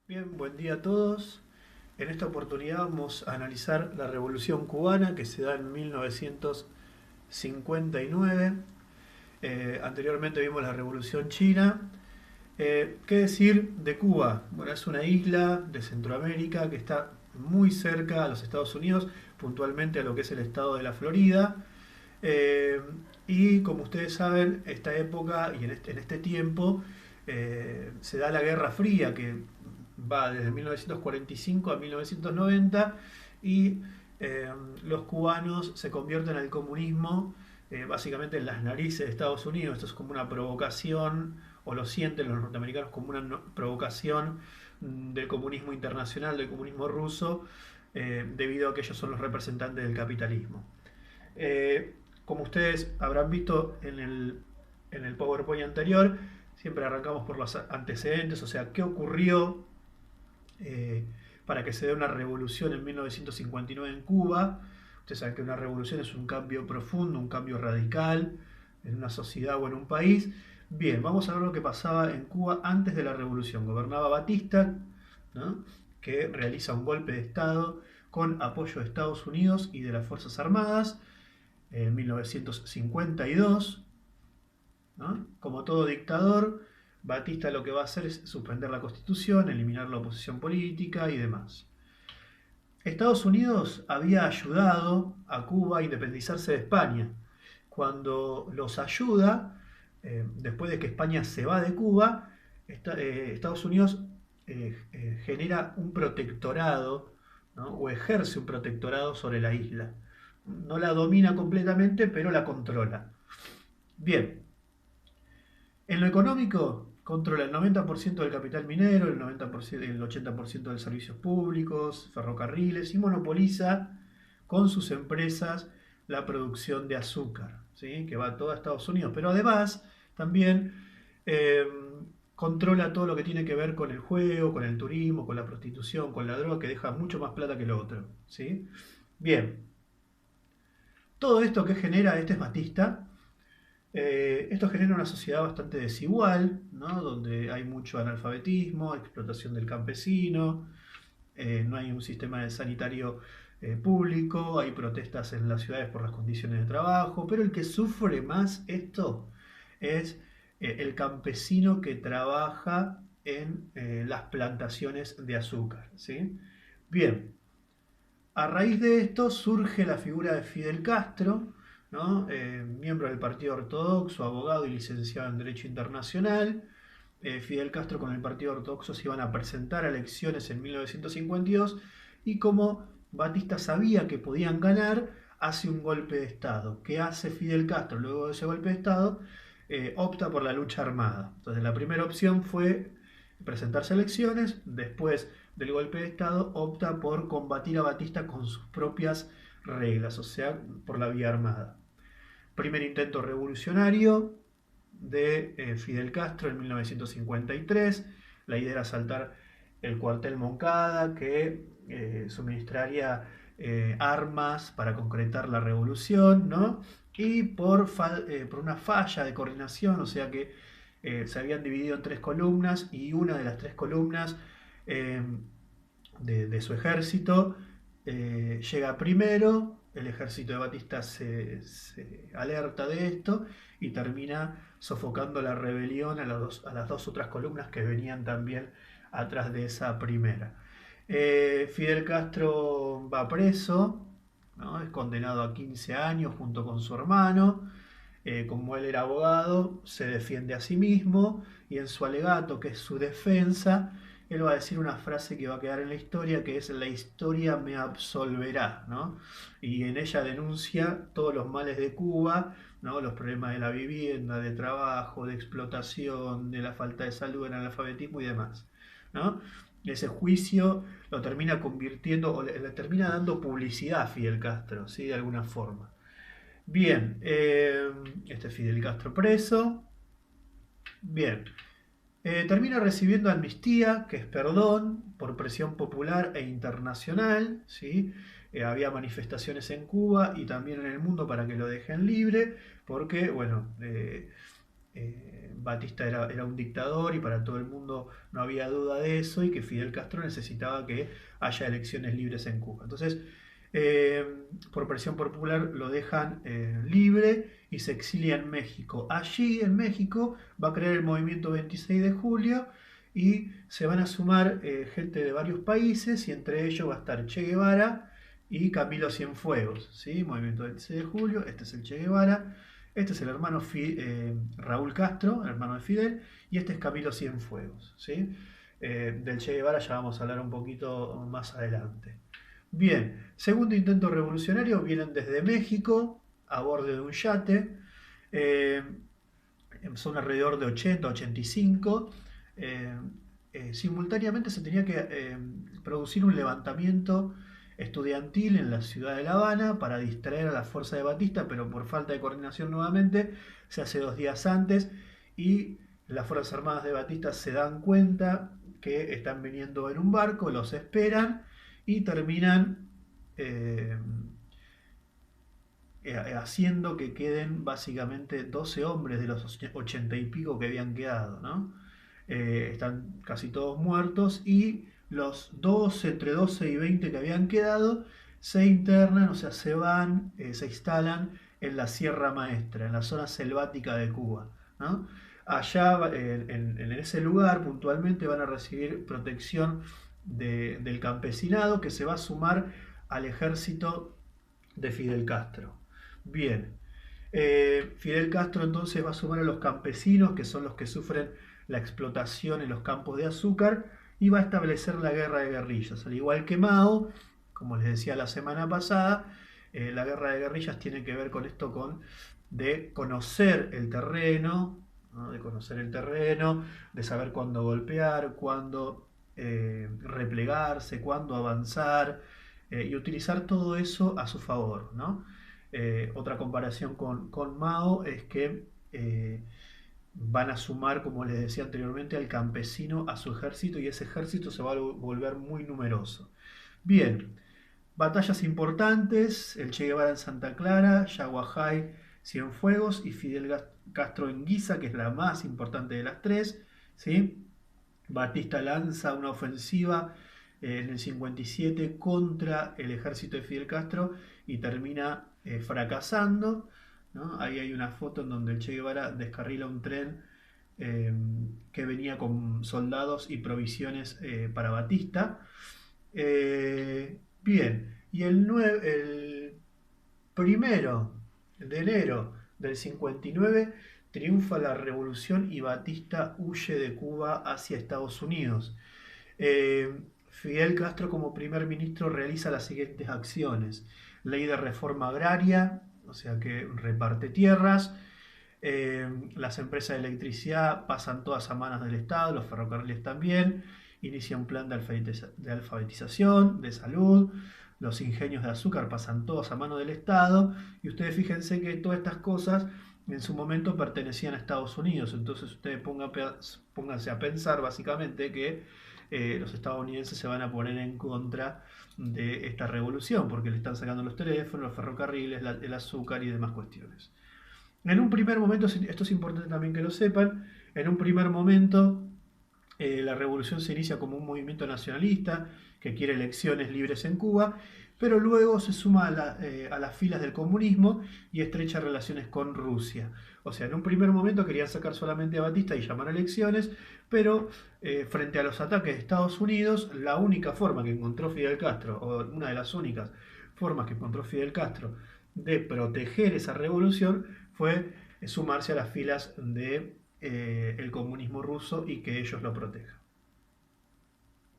Bien, buen día a todos. En esta oportunidad vamos a analizar la Revolución Cubana que se da en 1959. Anteriormente vimos la Revolución China. ¿Qué decir de Cuba? Bueno, es una isla de Centroamérica que está muy cerca a los Estados Unidos, puntualmente a lo que es el estado de la Florida. Eh, y como ustedes saben, esta época y en este tiempo se da la Guerra Fría, que va desde 1945 a 1990, y eh, los cubanos se convierten al comunismo básicamente en las narices de Estados Unidos. Esto es como una provocación, o lo sienten los norteamericanos como una provocación del comunismo internacional, del comunismo ruso, debido a que ellos son los representantes del capitalismo. Eh, Como ustedes habrán visto en el PowerPoint anterior, siempre arrancamos por los antecedentes, o sea, qué ocurrió eh, para que se dé una revolución en 1959 en Cuba. Ustedes saben que una revolución es un cambio profundo, un cambio radical en una sociedad o en un país. Bien, vamos a ver lo que pasaba en Cuba antes de la revolución. Gobernaba Batista, ¿no?, que realiza un golpe de Estado con apoyo de Estados Unidos y de las Fuerzas Armadas en 1952, ¿no? Como todo dictador, Batista lo que va a hacer es suspender la Constitución, eliminar la oposición política y demás. Estados Unidos había ayudado a Cuba a independizarse de España. Cuando los ayuda, después de que España se va de Cuba, Estados Unidos genera un protectorado, ¿no?, o ejerce un protectorado sobre la isla. No la domina completamente, pero la controla. Bien, en lo económico, controla el 90% del capital minero, el 90%, el 80% de servicios públicos, ferrocarriles, y monopoliza con sus empresas la producción de azúcar, ¿sí?, que va toda a Estados Unidos. Pero además, también eh, controla todo lo que tiene que ver con el juego, con el turismo, con la prostitución, con la droga, que deja mucho más plata que lo otro, ¿sí? Bien, todo esto que genera, este es Batista. Esto genera una sociedad bastante desigual, ¿no?, donde hay mucho analfabetismo, explotación del campesino, no hay un sistema de sanitario público, hay protestas en las ciudades por las condiciones de trabajo, pero el que sufre más esto es el campesino que trabaja en las plantaciones de azúcar, ¿sí? Bien, a raíz de esto surge la figura de Fidel Castro, ¿no? Miembro del Partido Ortodoxo, abogado y licenciado en Derecho Internacional. Fidel Castro con el Partido Ortodoxo se iban a presentar a elecciones en 1952 y como Batista sabía que podían ganar, hace un golpe de Estado. ¿Qué hace Fidel Castro luego de ese golpe de Estado? Opta por la lucha armada. Entonces la primera opción fue presentarse a elecciones, después del golpe de Estado opta por combatir a Batista con sus propias reglas, o sea, por la vía armada. Primer intento revolucionario de Fidel Castro en 1953. La idea era asaltar el cuartel Moncada, que suministraría armas para concretar la revolución, ¿no? Y por una falla de coordinación, o sea que se habían dividido en tres columnas y una de las tres columnas eh, de su ejército llega primero. El ejército de Batista se alerta de esto y termina sofocando la rebelión a las dos otras columnas que venían también atrás de esa primera. Fidel Castro va preso, ¿no? Es condenado a 15 años junto con su hermano. Como él era abogado, se defiende a sí mismo y en su alegato, que es su defensa, él va a decir una frase que va a quedar en la historia, que es: la historia me absolverá, ¿no? Y en ella denuncia todos los males de Cuba, ¿no?, los problemas de la vivienda, de trabajo, de explotación, de la falta de salud, el analfabetismo y demás, ¿no? Ese juicio lo termina convirtiendo, o le termina dando publicidad a Fidel Castro, ¿sí?, de alguna forma. Bien, este es Fidel Castro preso. Bien, termina recibiendo amnistía, que es perdón, por presión popular e internacional, ¿sí? Había manifestaciones en Cuba y también en el mundo para que lo dejen libre, porque, bueno, Batista era un dictador y para todo el mundo no había duda de eso y que Fidel Castro necesitaba que haya elecciones libres en Cuba. Entonces, por presión popular lo dejan libre y se exilia en México. Allí en México va a crear el movimiento 26 de julio y se van a sumar gente de varios países y entre ellos va a estar Che Guevara y Camilo Cienfuegos, ¿sí? Movimiento 26 de julio, este es el Che Guevara, este es el hermano Raúl Castro, el hermano de Fidel, y este es Camilo Cienfuegos, ¿sí? Del Che Guevara ya vamos a hablar un poquito más adelante. Bien, segundo intento revolucionario, vienen desde México a bordo de un yate, eh, son alrededor de 80, 85. eh, Simultáneamente se tenía que producir un levantamiento estudiantil en la ciudad de La Habana para distraer a la fuerza de Batista, pero por falta de coordinación nuevamente se hace 2 días antes y las Fuerzas Armadas de Batista se dan cuenta que están viniendo en un barco, los esperan y terminan eh, haciendo que queden básicamente 12 hombres de los 80 y pico que habían quedado, ¿no? Están casi todos muertos y los 12, entre 12 y 20 que habían quedado se internan, o sea, se van, se instalan en la Sierra Maestra, en la zona selvática de Cuba, ¿no? Allá, en ese lugar, puntualmente van a recibir protección del campesinado que se va a sumar al ejército de Fidel Castro. Bien, Fidel Castro entonces va a sumar a los campesinos, que son los que sufren la explotación en los campos de azúcar, y va a establecer la guerra de guerrillas. Al igual que Mao, como les decía la semana pasada, la guerra de guerrillas tiene que ver con esto, de conocer el terreno, ¿no? De conocer el terreno, de saber cuándo golpear, cuándo replegarse, cuándo avanzar, y utilizar todo eso a su favor, ¿no? Otra comparación con Mao es que van a sumar, como les decía anteriormente, al campesino a su ejército y ese ejército se va a volver muy numeroso. Bien, batallas importantes, el Che Guevara en Santa Clara, Yaguajay, Cienfuegos y Fidel Castro en Guisa, que es la más importante de las tres, ¿sí? Batista lanza una ofensiva en el 57 contra el ejército de Fidel Castro y termina fracasando, ¿no? Ahí hay una foto en donde el Che Guevara descarrila un tren eh, que venía con soldados y provisiones para Batista. Bien, y el primero de enero del 59 triunfa la revolución y Batista huye de Cuba hacia Estados Unidos. Fidel Castro como primer ministro realiza las siguientes acciones. Ley de reforma agraria, o sea que reparte tierras. Las empresas de electricidad pasan todas a manos del Estado, los ferrocarriles también. Inicia un plan de alfabetización, de salud. Los ingenios de azúcar pasan todos a mano del Estado. Y ustedes fíjense que todas estas cosas en su momento pertenecían a Estados Unidos. Entonces ustedes pónganse a pensar básicamente que los estadounidenses se van a poner en contra de esta revolución porque le están sacando los teléfonos, los ferrocarriles, el azúcar y demás cuestiones. En un primer momento, esto es importante también que lo sepan, en un primer momento la revolución se inicia como un movimiento nacionalista que quiere elecciones libres en Cuba, pero luego se suma a las filas del comunismo y estrecha relaciones con Rusia. O sea, en un primer momento querían sacar solamente a Batista y llamar a elecciones, pero frente a los ataques de Estados Unidos, la única forma que encontró Fidel Castro, o una de las únicas formas que encontró Fidel Castro de proteger esa revolución fue sumarse a las filas de el comunismo ruso y que ellos lo protejan.